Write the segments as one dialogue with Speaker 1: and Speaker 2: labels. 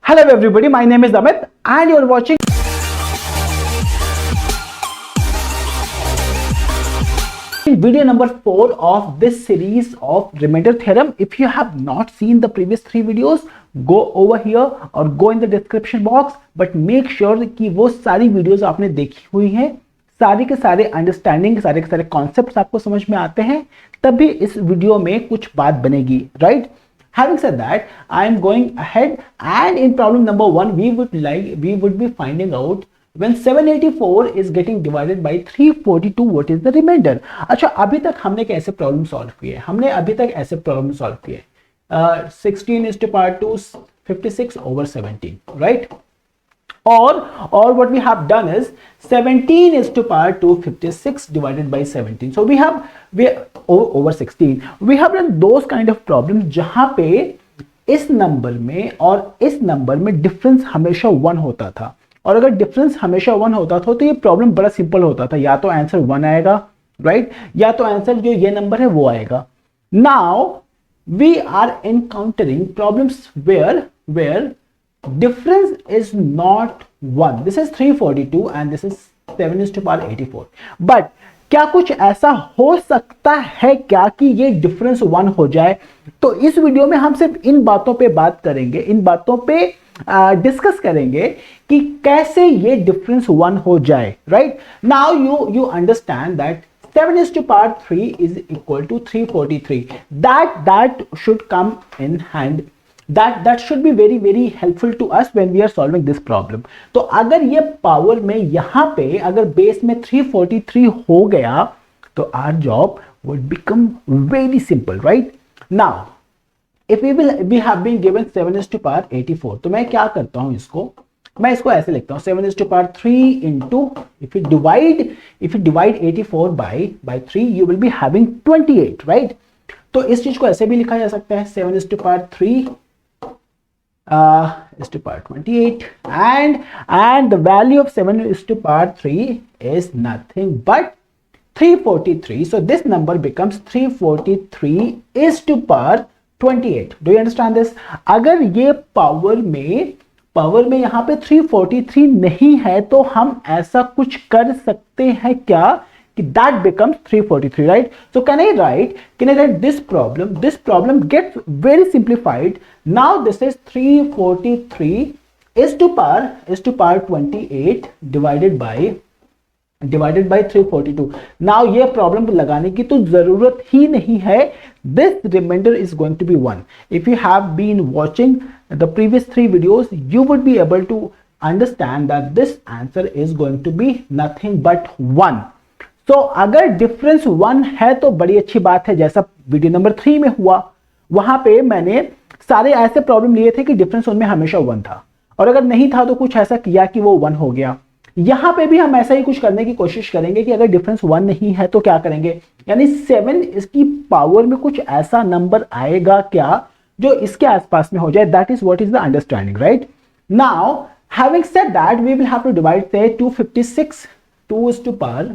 Speaker 1: Hello everybody, my name is Amit and you're watching video number 4 of this series of remainder theorem. If you have not seen the previous 3 videos, go over here or go in the description box, but make sure कि वो सारी videos आपने देखी हुई हैं, सारे के सारे अंडरस्टैंडिंग, सारे के सारे कॉन्सेप्ट्स आपको समझ में आते हैं, तभी इस वीडियो में कुछ बात बनेगी, right? Having said that, I am going ahead, and in problem number 1 we would be finding out when 784 is getting divided by 342 what is the remainder. अच्छा, अभी तक हमने कैसे प्रॉब्लम सॉल्व किए? हमने अभी तक ऐसे प्रॉब्लम सॉल्व किए 16 is to power 2 56 over 17, right? Or what we have done is 17 is to power 2 56 divided by 17. So we over 16 we have done those kind of problems जहां पे इस नंबर में और इस नंबर में डिफरेंस हमेशा 1 होता था, और अगर डिफरेंस हमेशा 1 होता था तो ये प्रॉब्लम बड़ा सिंपल होता था, या तो आंसर 1 आएगा, राइट, या तो आंसर जो ये नंबर है वो आएगा. Now we are encountering problems where difference is not 1. This is 342 and this is 7 is to power 84. But क्या कुछ ऐसा हो सकता है क्या कि ये डिफरेंस 1 हो जाए? तो इस वीडियो में हम सिर्फ इन बातों पे बात करेंगे, इन बातों पे डिस्कस करेंगे कि कैसे ये डिफरेंस 1 हो जाए, right? Now you understand that 7 is to power 3 is equal to 343. That should come in hand. That should be very helpful to us when we are solving this problem. तो अगर ये power में यहाँ पे अगर base में 343 हो गया तो our job would become very simple, right? Now if we have been given 7 is to power 84, तो मैं क्या करता हूँ, मैं इसको ऐसे लिखता हूँ 7 is to power 3 into if you divide 84 by 3 you will be having 28, right? तो इस चीज को ऐसे भी लिखा जा सकता है 7 is to power 3 is to power 28 and the value of 7 is to power 3 is nothing but 343. So this number becomes 343 is to power 28. Do you understand this? अगर ये पावर में यहाँ पे 343 नहीं है तो हम ऐसा कुछ कर सकते हैं क्या कि that becomes 343, right? So can I write this problem? This problem gets very simplified. Now this is 343 is to power 28 divided by 342. Now ये प्रॉब्लम लगाने की तो जरूरत ही नहीं है. This remainder is going to be 1. If you have been watching the previous 3 videos, you would be able to understand that this answer is going to be nothing but 1. तो अगर difference 1 है तो बड़ी अच्छी बात है, जैसा वीडियो नंबर 3 में हुआ, वहां पे मैंने सारे ऐसे प्रॉब्लम लिए थे कि डिफरेंस उनमें हमेशा 1 था, और अगर नहीं था तो कुछ ऐसा किया कि वो 1 हो गया. यहां पे भी हम ऐसा ही कुछ करने की कोशिश करेंगे कि अगर डिफरेंस 1 नहीं है तो क्या करेंगे, यानी 7 इसकी पावर में कुछ ऐसा नंबर आएगा क्या जो इसके आसपास में हो जाए. That is what is the understanding, right? Now having said that we will have to divide से 256 2 is to power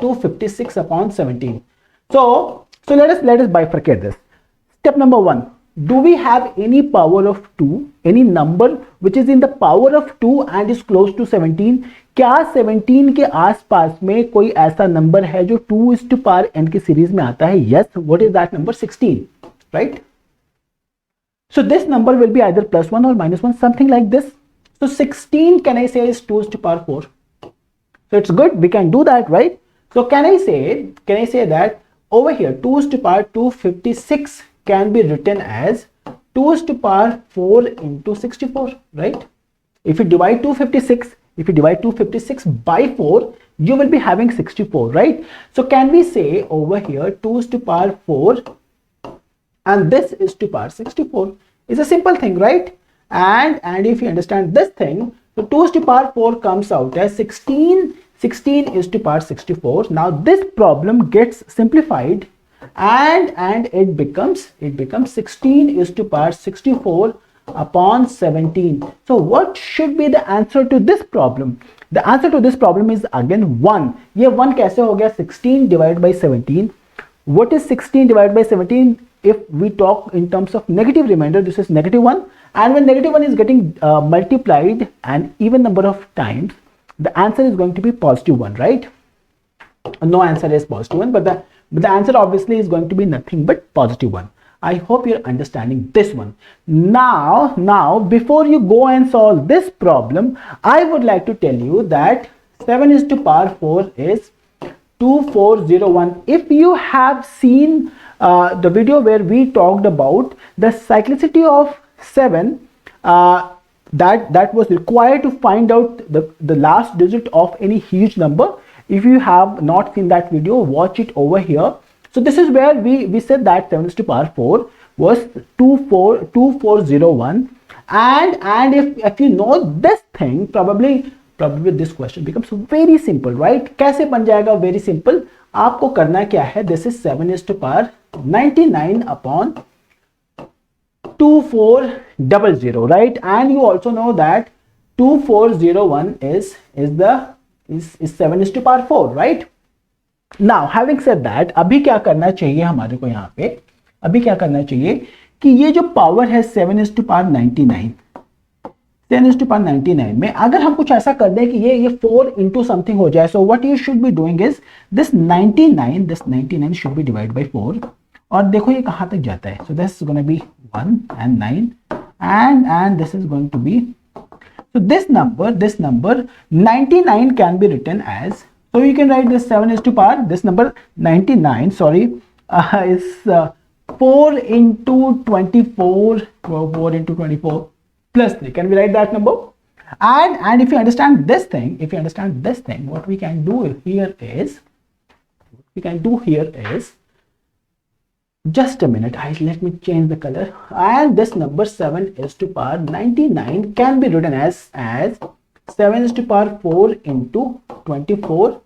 Speaker 1: 256 upon 17. So let us bifurcate this. Step number 1, do we have any power of 2, any number which is in the power of 2 and is close to 17? क्या 17 के आसपास में कोई ऐसा number है जो 2 is to power n की series में आता है? Yes. What is that number? 16, right? So this number will be either +1 or -1, something like this. So 16 can I say is 2 is to power 4? So it's good, we can do that, right? So can I say that over here 2 is to power 256 can be written as 2 is to power 4 into 64, right? If you divide 256 by 4, you will be having 64, right? So can we say over here 2 is to power 4 and this is to power 64? It's a simple thing, right? And if you understand this thing, so 2 is to power 4 comes out as 16 is to power 64. Now this problem gets simplified and it becomes 16 is to power 64 upon 17. So what should be the answer to this problem? The answer to this problem is again 1. ये 1 कैसे हो गया? 16 divided by 17. What is 16 divided by 17? If we talk in terms of negative remainder, this is -1, And when negative 1 is getting multiplied an even number of times, the answer is going to be positive 1, right? No answer is positive 1, but the answer obviously is going to be nothing but positive 1. I hope you're understanding this one. Now, before you go and solve this problem, I would like to tell you that 7 is to power 4 is 2401. If you have seen the video where we talked about the cyclicity of 7, that was required to find out the last digit of any huge number. If you have not seen that video, watch it over here. So this is where we said that 7 is to power 4 was 2401. And if you know this thing, probably this question becomes very simple, right? कैसे बन जाएगा? Very simple. आपको करना क्या है? This is 7 is to power 99 upon 2400, right? And you also know that 2401 is 7 is to power 4, right? Now having said that, अभी क्या करना चाहिए हमारे को यहाँ पे? अभी क्या करना चाहिए कि ये जो पावर है 7 is to power 99, 10 is to power 99 में अगर हम कुछ ऐसा कर दें कि ये 4 into something हो जाए, so what you should be doing is this 99 should be divided by 4. और देखो ये कहाँ तक जाता है? So this is going to be 1 and 9 and this is going to be, so this number 99 can be written as, so you can write this 7 is to power, this number 99, sorry, is 4 into 24 plus 3. Can we write that number? And if you understand this thing, what we can do here is, just a minute, let me change the color. And this number 7 is to power 99 can be written as 7 is to power 4 into 24,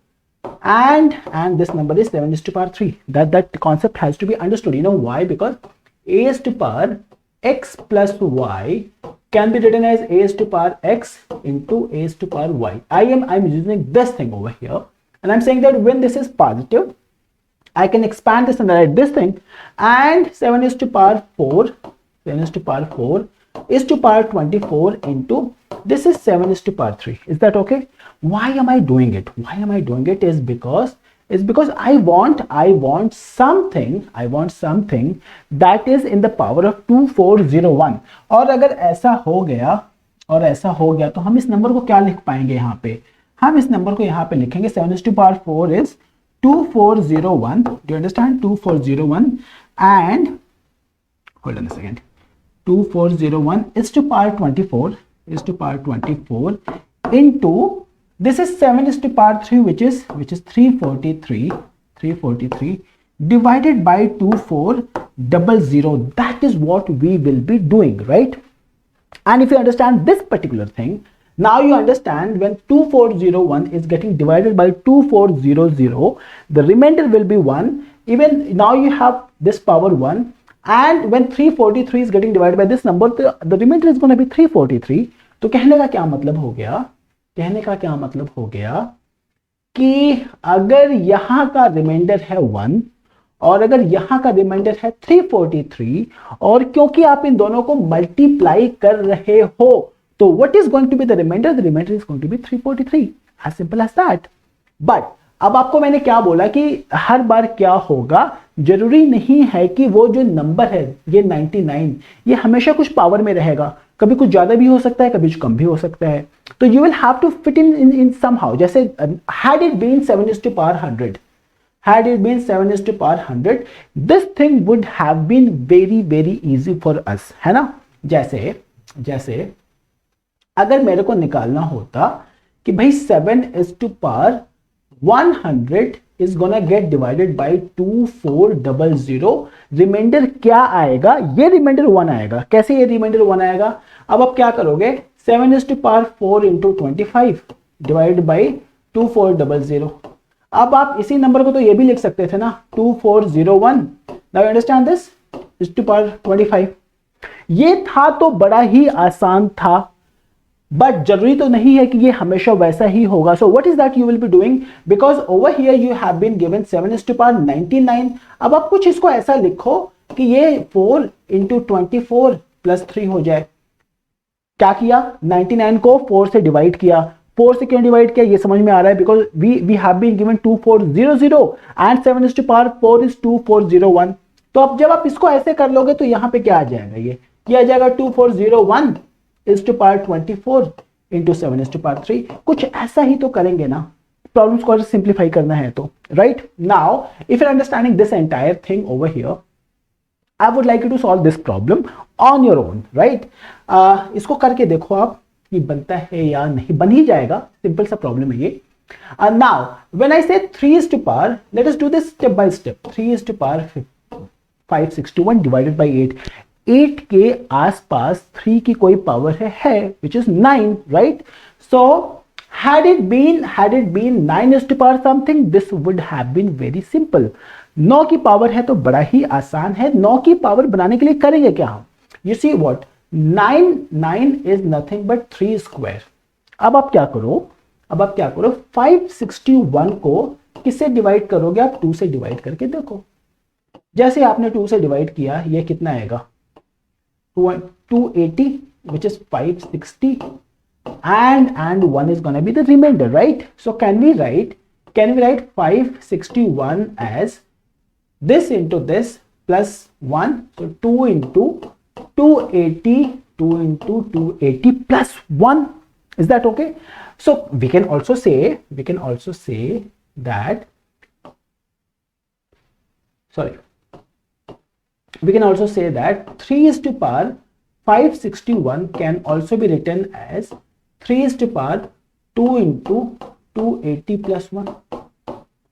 Speaker 1: and this number is 7 is to power 3. That concept has to be understood. You know why? Because a is to power x plus y can be written as a is to power x into a is to power y. I'm using this thing over here, and I'm saying that when this is positive, I can expand this and write this thing, and 7 is to power 4 is to power 24 into, this is 7 is to power 3. Is that okay? Why am I doing it? Is because I want something that is in the power of 2401. और अगर ऐसा हो गया तो हम इस number को क्या लिख पाएंगे? यहाँ पे हम इस नंबर को यहाँ पे लिखेंगे 7 is to power 4 is 2401. Do you understand? 2401, and hold on a second, 2401 is to power 24 into, this is 7 is to power 3, which is 343 divided by 2400. That is what we will be doing, right? And if you understand this particular thing, now you understand when 2401 is getting divided by 2400, the remainder will be 1. Even now you have this power 1, and when 343 is getting divided by this number, the remainder is going to be 343. तो कहने का क्या मतलब हो गया कि अगर यहाँ का रिमाइंडर है 1 और अगर यहाँ का रिमाइंडर है 343, और क्योंकि आप इन दोनों को मल्टीप्लाई कर रहे हो, तो what is going to be the remainder? The remainder is going to be 343. As simple as that. But अब आपको मैंने क्या बोला कि हर बार क्या होगा, जरूरी नहीं है कि वो जो नंबर है ये 99 ये हमेशा कुछ पावर में रहेगा, कभी कुछ ज्यादा भी हो सकता है, कभी कुछ कम भी हो सकता है. तो you will have to fit in somehow. जैसे had it been 7 is to power 100, this thing would have been very very easy for us, है ना? जैसे अगर मेरे को निकालना होता कि भाई 7 is to power 100 is gonna get divided by 2400, reminder क्या आएगा? ये रिमाइंडर 1 आएगा. कैसे ये रिमाइंडर 1 आएगा? अब आप क्या करोगे? 7 is to power 4 into 25 divided by 2400. अब आप इसी नंबर को तो ये भी लिख सकते थे ना, 2401. Now you understand this is to power 25. ये था तो बड़ा ही आसान था, बट जरूरी तो नहीं है कि ये हमेशा वैसा ही होगा. So what is that you will be doing, because over here you have been given 7 is to power 99. अब आप कुछ इसको ऐसा लिखो कि ये 4 into 24 plus 3 हो जाए. क्या किया, 99 को 4 से डिवाइड किया। 4 से क्यों डिवाइड किया ये समझ में आ रहा है, because we have been given 2400 and 7 is to power 4 is 2401। तो अब जब आप इसको ऐसे कर लोगे तो यहां पे क्या आ जाएगा, ये क्या आ जाएगा, 2401 is to power 24 into 7 is to power 3। कुछ ऐसा ही तो करेंगे ना, प्रॉब्लम्स को सिंप्लीफाई करना है तो, right. Now if you are understanding this entire thing over here, I would like you to solve this problem on your own, right? इसको करके देखो आप कि बनता है या नहीं, बन ही जाएगा, सिंपल सा प्रॉब्लम है ये। Now when I say 3 is to power, let us do this step by step। 3 is to power 561 divided by 8। 8 के आसपास 3 की कोई पावर है which is 9, right? So had it been 9 is to power something, this would have been very simple। 9 की power है तो बड़ा ही आसान है। 9 की पावर बनाने के लिए करेंगे क्या हम, you see what, 9 is nothing but 3 square. अब आप क्या करो, 561 को किससे डिवाइड करोगे आप, 2 से डिवाइड करके देखो। जैसे आपने 2 से डिवाइड किया, ये कितना आएगा, 280 which is 560 and 1 is gonna be the remainder, right? So can we write 561 as this into this plus 1, so 2 into 280, 2 into 280 plus 1, is that okay? So we can also say that, sorry, we can also say that 3 is to power 561 can also be written as 3 is to power 2 into 280 plus 1.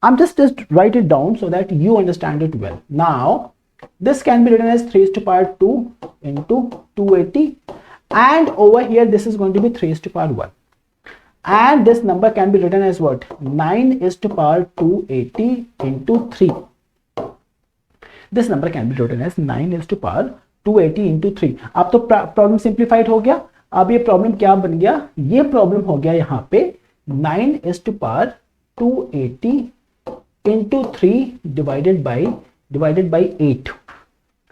Speaker 1: I'm just write it down so that you understand it well. Now this can be written as 3 is to power 2 into 280, and over here this is going to be 3 is to power 1, and this number can be written as what, 9 is to power 280 into 3। This number can be written as 9 is to power 280 into 3। अब तो problem simplified हो गया। अब ये problem क्या बन गया, ये प्रॉब्लम हो गया यहाँ पे 9 is to power 280 into 3 divided by 8।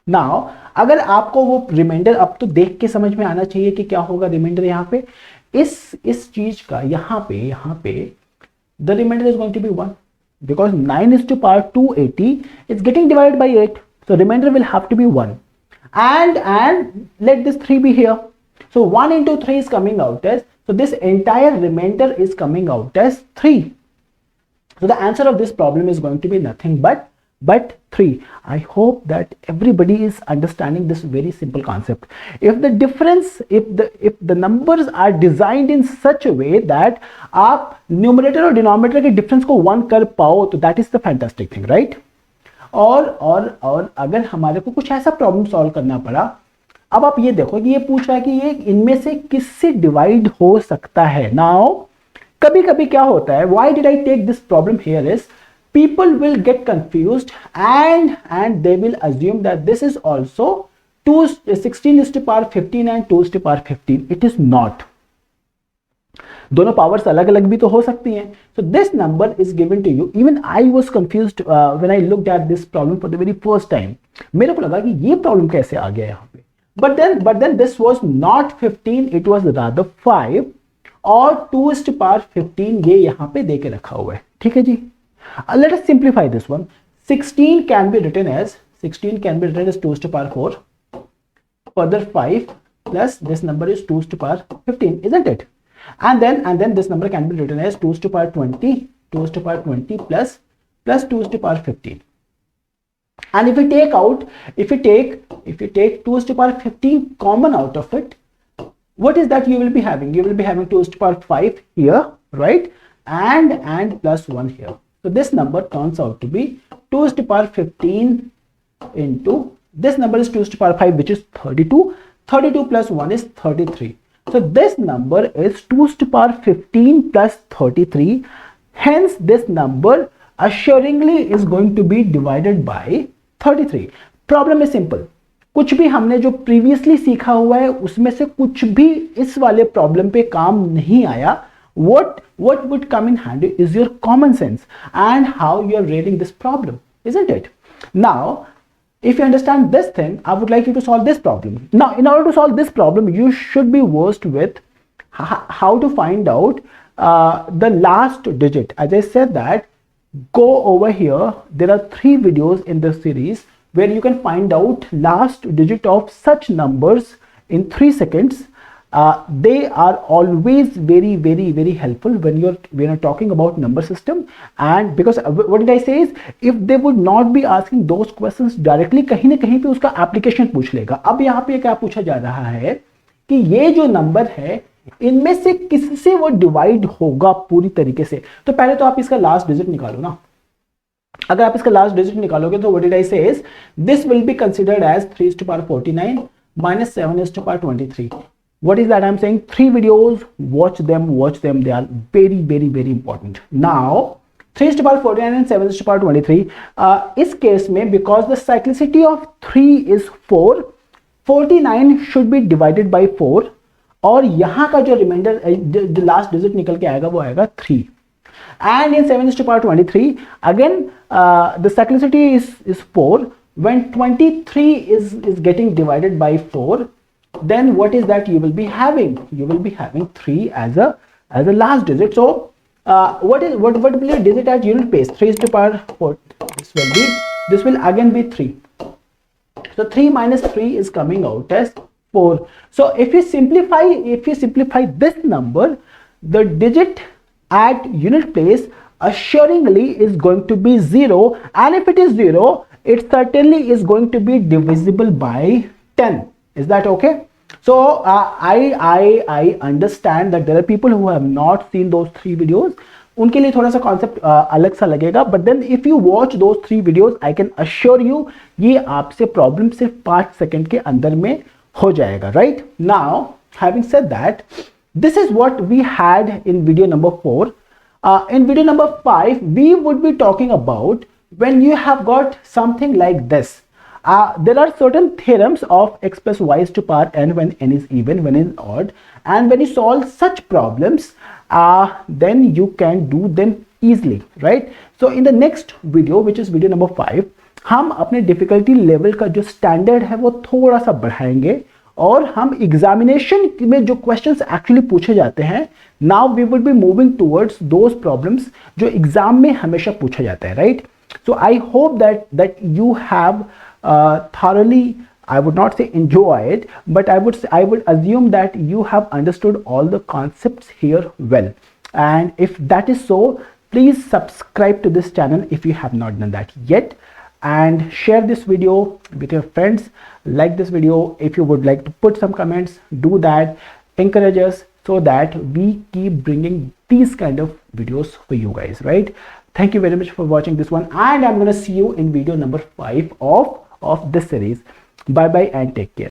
Speaker 1: Now अगर आपको वो रिमाइंडर अब तो देख के समझ में आना चाहिए कि क्या होगा रिमाइंडर यहाँ पे, इस चीज का यहाँ पे the remainder is going to be 1 because 9 is to power 280 is getting divided by 8, so remainder will have to be 1, and let this 3 be here, so 1 into 3 is coming out as, so this entire remainder is coming out as 3। So the answer of this problem is going to be nothing but 3। I hope that everybody is understanding this very simple concept। If the difference, if the numbers are designed in such a way that आप numerator और denominator के difference को 1 कर पाओ, तो that is the fantastic thing, right? और अगर हमारे को कुछ ऐसा प्रॉब्लम सॉल्व करना पड़ा, अब आप ये देखो कि ये पूछ रहा है कि ये इनमें से किससे डिवाइड हो सकता है। नाउ कभी कभी क्या होता है, why did I take this problem here is people will get confused and they will assume that this is also 16 is to power 15 and 2 is to power 15। it is not। दोनों powers अलग अलग भी तो हो सकती हैं। so this number is given to you, even I was confused when I looked at this problem for the very first time। मेरे को लगा कि ये प्रॉब्लम कैसे आ गया यहाँ पे, but then this was not 15, it was rather 5 और 2 is to power 15 ये यहाँ पे देके रखा हुआ है, ठीक है जी। Let us simplify this one। 16 can be written as 2 is to power 4, further 5 plus this number is 2 is to power 15, isn't it? And then this number can be written as 2 is to power 20, 2 is to power 20 plus 2 is to power 15। And if you take 2 is to power 15 common out of it, what is that you will be having? You will be having 2 is to power 5 here, right? And plus 1 here. So this number turns out to be 2 is to power 15 into this number is 2 is to power 5, which is 32. 32 plus 1 is 33. So this number is 2 is to power 15 plus 33. Hence this number assuringly is going to be divided by 33। Problem is simple। कुछ भी हमने जो previously सीखा हुआ है उसमें से कुछ भी इस वाले प्रॉब्लम पे काम नहीं आया। what would come in handy is your common sense and how you are reading this problem, isn't it? Now If you understand this thing, I would like you to solve this problem. Now, in order to solve this problem, you should be versed with how to find out the last digit. As I said that, go over here. There are 3 videos in this series where you can find out last digit of such numbers in 3 seconds. They are always very helpful when you're talking about number system. And because what did I say is, if they would not be asking those questions directly, कहीं ना कहीं पे उसका application पूछ लेगा. अब यहाँ पे क्या पूछा जा रहा है कि ये जो नंबर है इनमें से किससे वो डिवाइड होगा पूरी तरीके से. तो पहले तो आप इसका लास्ट डिजिट निकालो ना. अगर आप इसका लास्ट डिजिट निकालोगे तो what did I say is, this will be considered as 3⁴49 minus 7⁻23. What is that I'm saying? 3 videos, watch them. They are very important. Now 3⁴49 and 7⁻23, इस केस में because the cyclicity of 3 is 4, 49 should be divided by 4, और यहाँ का जो reminder जो last digit निकल के आएगा वो आएगा 3. And in 7⁻23, again the cyclicity is 4. When 23 is getting divided by 4, then what is that you will be having? You will be having 3 as a last digit. So what will be a digit at unit place? 3⁴. This will again be 3. So 3 minus 3 is coming out as 4. So if you simplify this number, the digit at unit place assuringly is going to be 0, and if it is 0, it certainly is going to be divisible by 10. Is that okay? So I understand that there are people who have not seen those 3 videos. उनके लिए थोड़ा सा concept अलग सा लगेगा, but then if you watch those 3 videos, I can assure you ये आपसे problem सिर्फ 5 सेकंड के अंदर में हो जाएगा. Right now, having said that, this is what we had in video number 4. In video number 5, we would be talking about when you have got something like this. There are certain theorems of x plus y is to power n when n is even, when n is odd, and when you solve such problems, then you can do them easily, right? So in the next video, which is video number 5, हम अपने difficulty level का जो standard है वो थोड़ा सा बढ़ाएंगे, और हम एग्जामिनेशन में जो क्वेश्चंस एक्चुअली पूछे जाते हैं, now we would be moving towards those problems जो एग्जाम में हमेशा पूछा जाता है, right? So I hope that you have thoroughly, I would not say enjoy it, but I would assume that you have understood all the concepts here well. And if that is so, please subscribe to this channel if you have not done that yet, and share this video with your friends. Like this video. If you would like to put some comments, do that. Encourage us so that we keep bringing these kind of videos for you guys, right? Thank you very much for watching this one, and I'm going to see you in video number 5 of this series. Bye bye and take care.